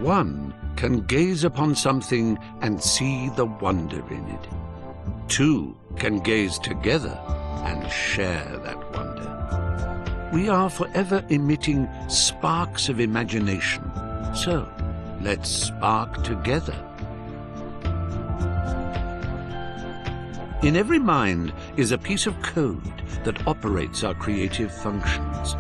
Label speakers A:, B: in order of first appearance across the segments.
A: One can gaze upon something and see the wonder in it. Two can gaze together and share that wonder. We are forever emitting sparks of imagination, so let's spark together. In every mind is a piece of code that operates our creative functions.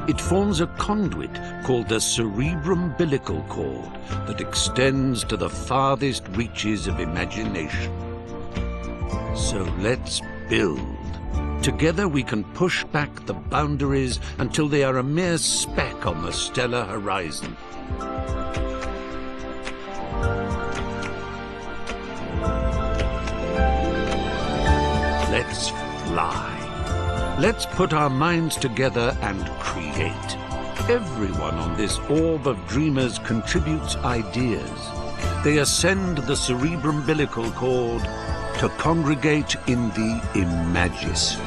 A: It forms a conduit called the cerebrum-umbilical cord that extends to the farthest reaches of imagination. So let's build. Together we can push back the boundaries until they are a mere speck on the stellar horizon. Let's fly. Let's put our minds together and create. Everyone on this orb of dreamers contributes ideas. They ascend the cerebrum-umbilical cord to congregate in the Imagisphere,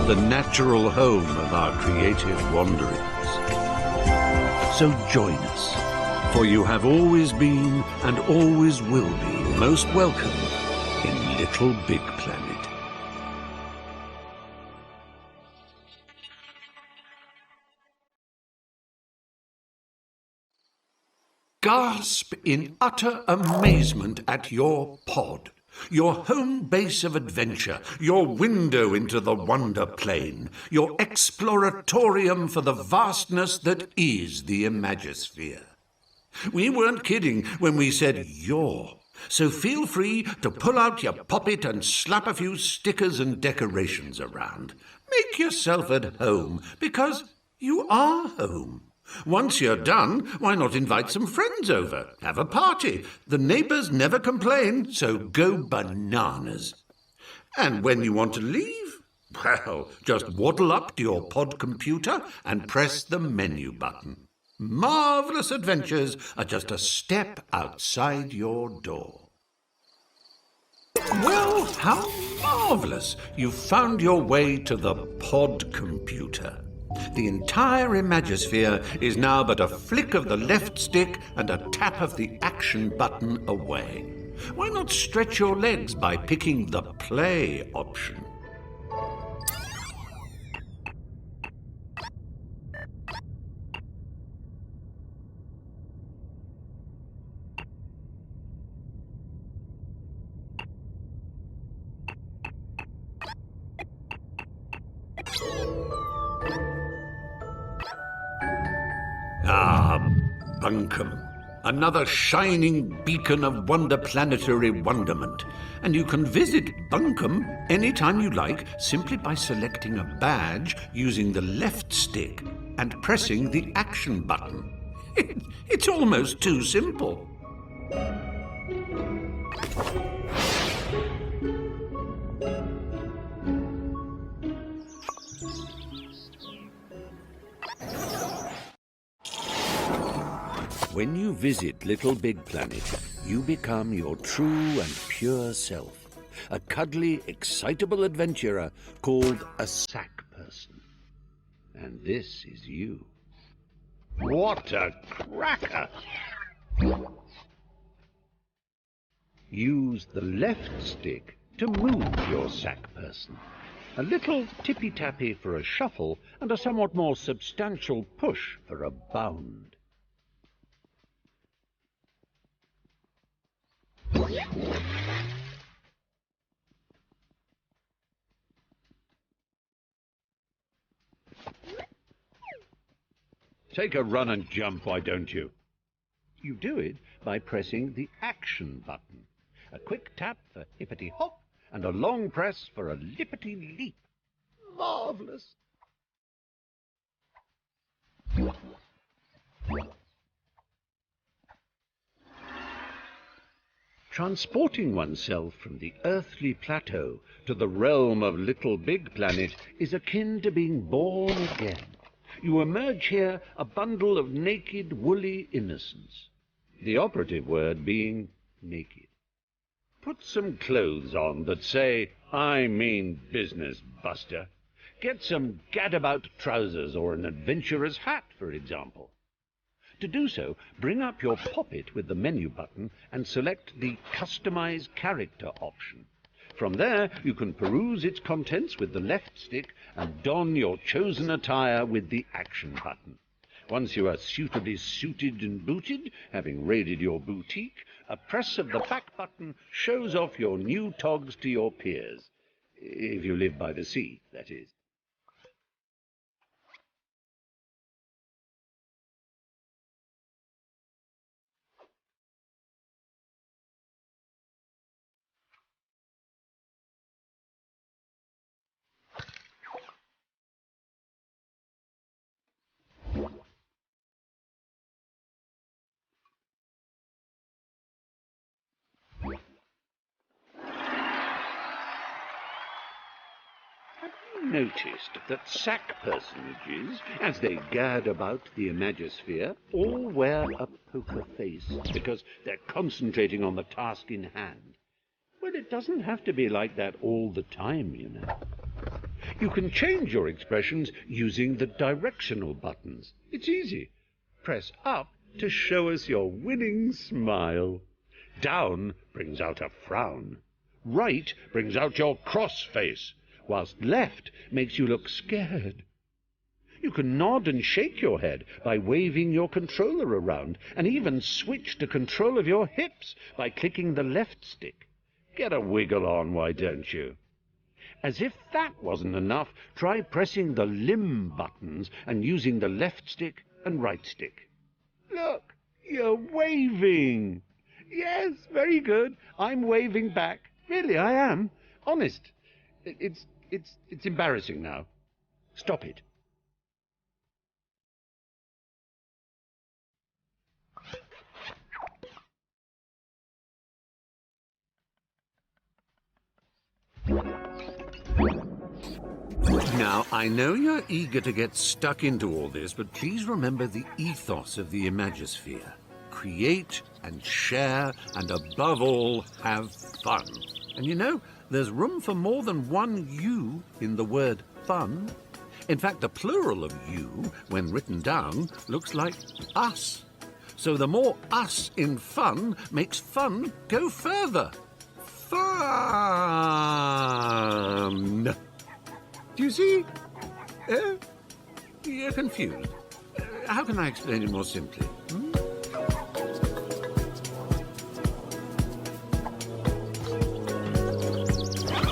A: the natural home of our creative wanderings. So join us, for you have always been and always will be most welcome in Little Big Planet. Gasp in utter amazement at your pod, your home base of adventure, your window into the wonder plane, your exploratorium for the vastness that is the Imagisphere. We weren't kidding when we said your, so feel free to pull out your poppet and slap a few stickers and decorations around. Make yourself at home, because you are home. Once you're done, why not invite some friends over? Have a party. The neighbors never complain, so go bananas. And when you want to leave, well, just waddle up to your pod computer and press the menu button. Marvelous adventures are just a step outside your door. Well, how marvelous! You've found your way to the pod computer. The entire Imagisphere is now but a flick of the left stick and a tap of the action button away. Why not stretch your legs by picking the play option? Ah, Bunkum. Another shining beacon of wonder-planetary wonderment. And you can visit Bunkum anytime you like simply by selecting a badge using the left stick and pressing the action button. It's almost too simple. When you visit Little Big Planet, you become your true and pure self, a cuddly, excitable adventurer called a sack person. And this is you. What a cracker! Use the left stick to move your sack person. A little tippy-tappy for a shuffle and a somewhat more substantial push for a bound. Take a run and jump, why don't you? You do it by pressing the action button. A quick tap for hippity-hop and a long press for a lippity-leap. Marvelous! Transporting oneself from the earthly plateau to the realm of Little Big Planet is akin to being born again. You emerge here a bundle of naked, woolly innocence. The operative word being naked. Put some clothes on that say, "I mean business, Buster." Get some gadabout trousers or an adventurer's hat, for example. To do so, bring up your Poppet with the menu button and select the Customize Character option. From there, you can peruse its contents with the left stick and don your chosen attire with the Action button. Once you are suitably suited and booted, having raided your boutique, a press of the back button shows off your new togs to your peers. If you live by the sea, that is. Noticed that sack personages, as they gad about the Imagosphere, all wear a poker face because they're concentrating on the task in hand. Well, it doesn't have to be like that all the time, you know. You can change your expressions using the directional buttons. It's easy. Press up to show us your winning smile. Down brings out a frown. Right brings out your cross face, whilst left makes you look scared. You can nod and shake your head by waving your controller around, and even switch to control of your hips by clicking the left stick. Get a wiggle on, why don't you? As if that wasn't enough, try pressing the limb buttons and using the left stick and right stick. Look, you're waving. Yes, very good. I'm waving back. Really, I am. Honest. It's embarrassing now. Stop it. Now, I know you're eager to get stuck into all this, but please remember the ethos of the Imagosphere. Create and share, and above all, have fun. And you know, there's room for more than one you in the word fun. In fact, the plural of you, when written down, looks like us. So the more us in fun makes fun go further. Fun! Do you see? You're confused. How can I explain it more simply?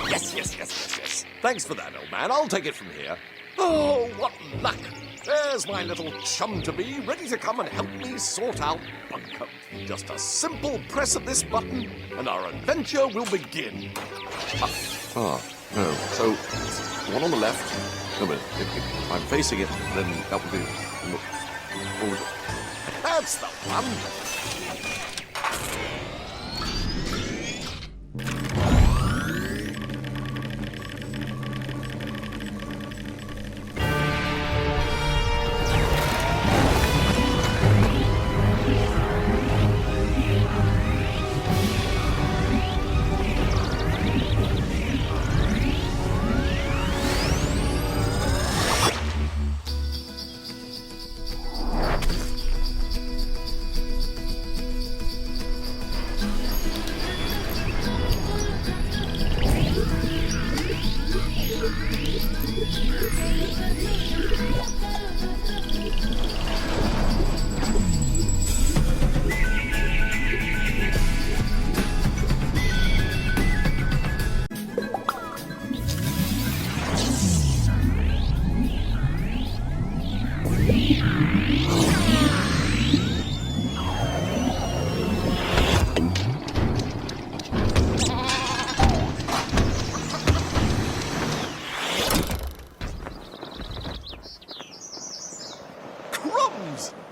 B: Yes. Thanks for that, old man. I'll take it from here. Oh, what luck! There's my little chum-to-be, ready to come and help me sort out Bunkum. Just a simple press of this button, and our adventure will begin. No. So, the one on the left. No, but if I'm facing it, then that would be... That's the one!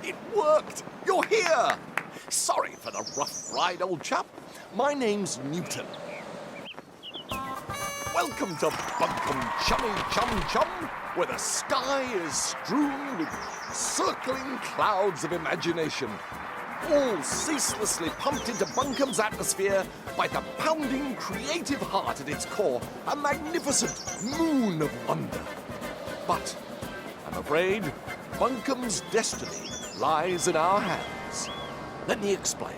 B: It worked! You're here! Sorry for the rough ride, old chap. My name's Newton. Welcome to Bunkum Chummy Chum, where the sky is strewn with circling clouds of imagination, all ceaselessly pumped into Bunkum's atmosphere by the pounding creative heart at its core, a magnificent moon of wonder. But I'm afraid Bunkum's destiny lies in our hands. Let me explain.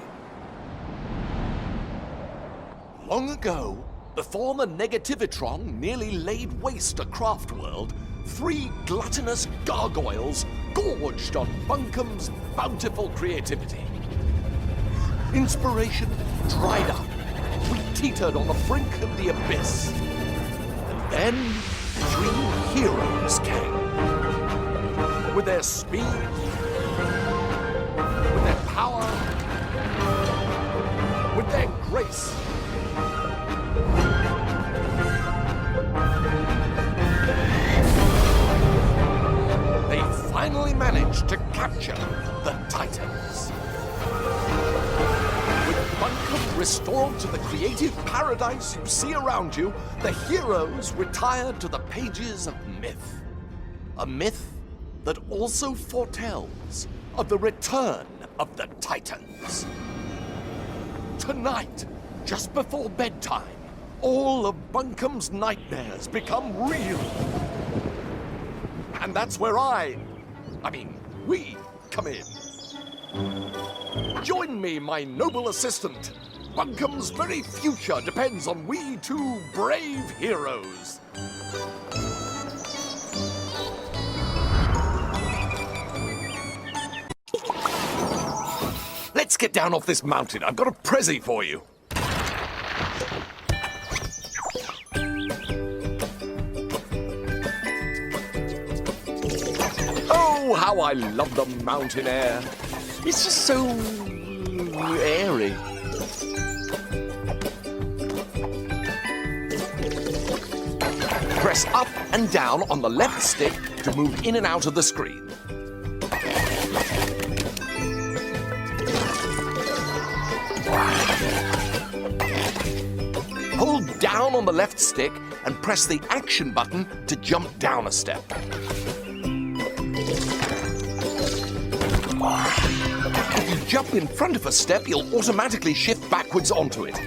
B: Long ago, before the Negativitron nearly laid waste a craft world, 3 gluttonous gargoyles gorged on Bunkum's bountiful creativity. Inspiration dried up. We teetered on the brink of the abyss. And then 3 heroes came. With their speed, with their power, with their grace. They finally managed to capture the Titans. With Bunkum restored to the creative paradise you see around you, the heroes retired to the pages of myth. A myth that also foretells of the return of the Titans. Tonight, just before bedtime, all of Bunkum's nightmares become real. And that's where we come in. Join me, my noble assistant. Bunkum's very future depends on we 2 brave heroes. Let's get down off this mountain. I've got a prezi for you. Oh, how I love the mountain air. It's just so airy. Press up and down on the left stick to move in and out of the screen. Hold down on the left stick and press the action button to jump down a step. If you jump in front of a step, you'll automatically shift backwards onto it.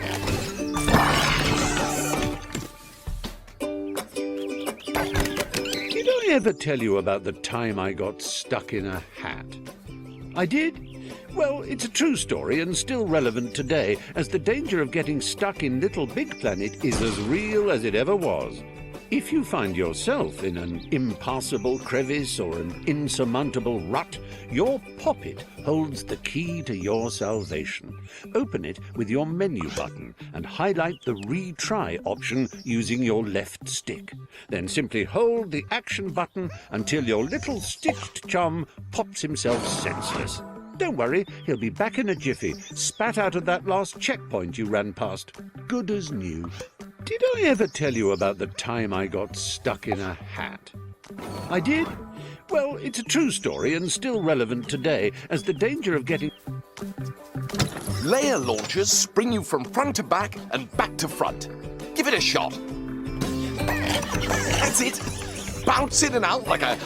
A: Did I ever tell you about the time I got stuck in a hat? I did? Well, it's a true story and still relevant today, as the danger of getting stuck in LittleBigPlanet is as real as it ever was. If you find yourself in an impassable crevice or an insurmountable rut, your poppet holds the key to your salvation. Open it with your menu button and highlight the retry option using your left stick. Then simply hold the action button until your little stitched chum pops himself senseless. Don't worry, he'll be back in a jiffy, spat out of that last checkpoint you ran past. Good as new. Did I ever tell you about the time I got stuck in a hat? I did? Well, it's a true story and still relevant today, as the danger of getting...
B: Layer launchers spring you from front to back and back to front. Give it a shot. That's it. Bounce in and out like a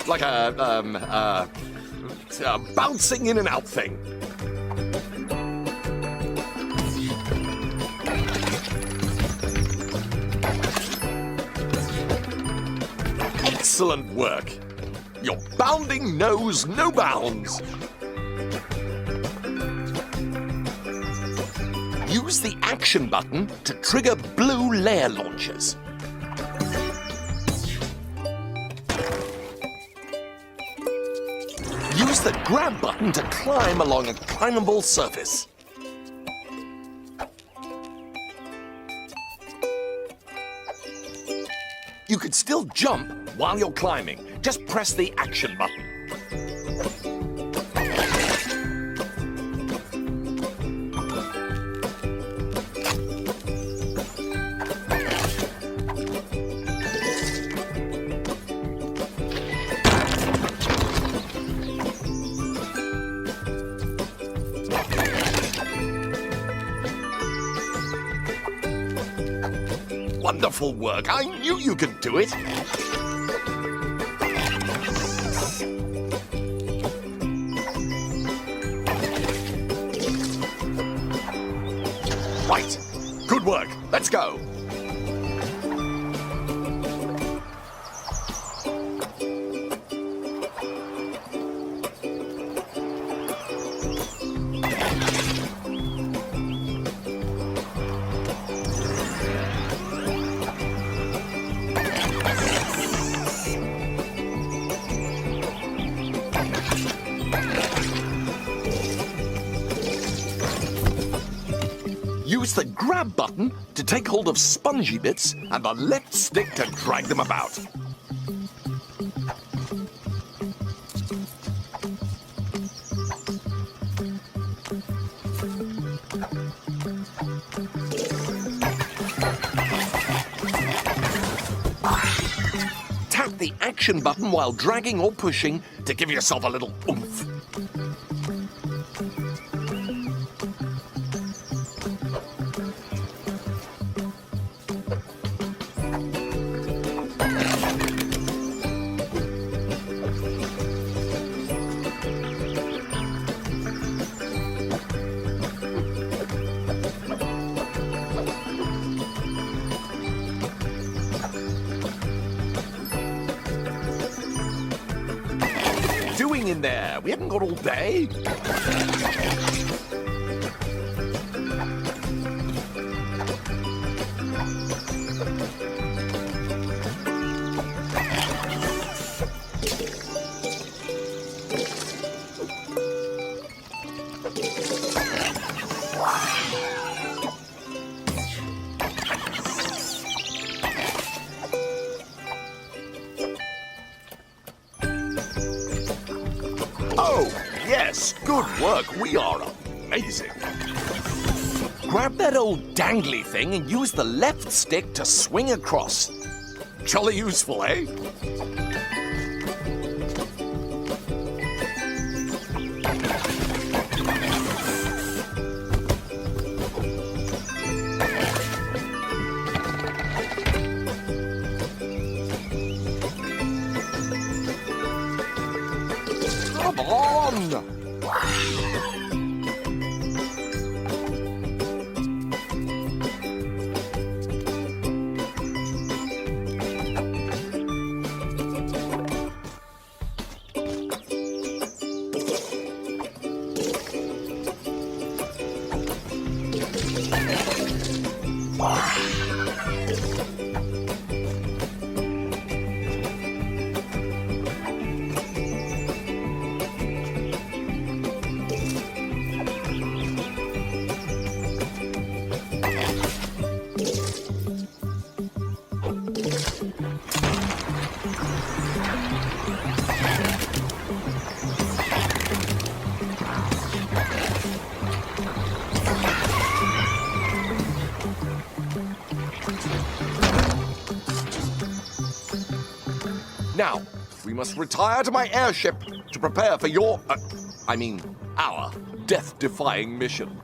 B: bouncing in and out thing. Excellent work. Your bounding knows no bounds. Use the action button to trigger blue layer launchers. Use the grab button to climb along a climbable surface. You could still jump while you're climbing. Just press the action button. Wonderful work. I knew you could do it. Right. Good work. Let's go. Use the grab button to take hold of spongy bits and the left stick to drag them about. Tap the action button while dragging or pushing to give yourself a little oomph. Doing in there? We haven't got all day. Oh, yes, good work. We are amazing. Grab that old dangly thing and use the left stick to swing across. Jolly useful, eh? Come on! Now, we must retire to my airship to prepare for your, our death-defying mission.